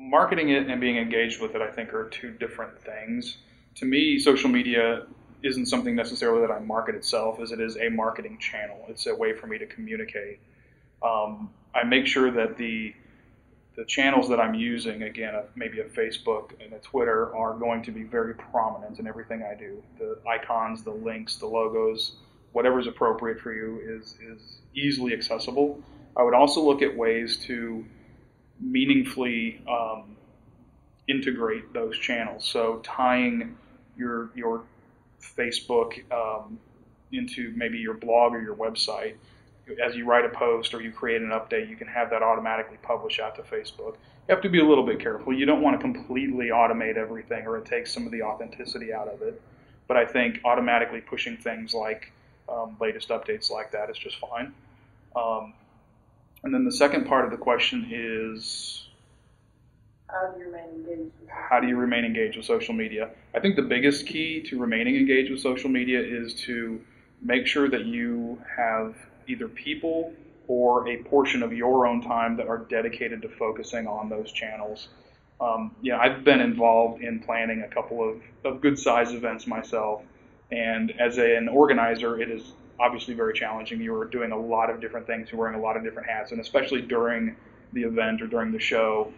marketing it and being engaged with it, I think, are two different things. To me, social media isn't something necessarily that I market itself, as it is a marketing channel. It's a way for me to communicate. I make sure that the channels that I'm using, again, maybe a Facebook and a Twitter, are going to be very prominent in everything I do. The icons, the links, the logos, whatever's appropriate for you is easily accessible. I would also look at ways to meaningfully integrate those channels. So tying your Facebook into maybe your blog or your website. As you write a post or you create an update, you can have that automatically publish out to Facebook. You have to be a little bit careful. You don't want to completely automate everything, or it takes some of the authenticity out of it. But I think automatically pushing things like latest updates like that is just fine. And then the second part of the question is, how do you remain engaged? How do you remain engaged with social media? I think the biggest key to remaining engaged with social media is to make sure that you have either people or a portion of your own time that are dedicated to focusing on those channels. I've been involved in planning a couple of good size events myself, and as an organizer, it is obviously very challenging. You're doing a lot of different things, you're wearing a lot of different hats, and especially during the event or during the show,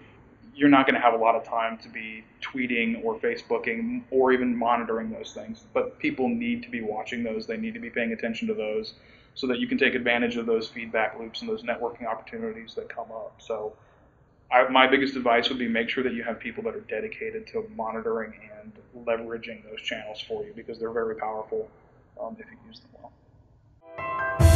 you're not going to have a lot of time to be tweeting or Facebooking or even monitoring those things. But people need to be watching those. They need to be paying attention to those so that you can take advantage of those feedback loops and those networking opportunities that come up. So my biggest advice would be make sure that you have people that are dedicated to monitoring and leveraging those channels for you, because they're very powerful if you use them well.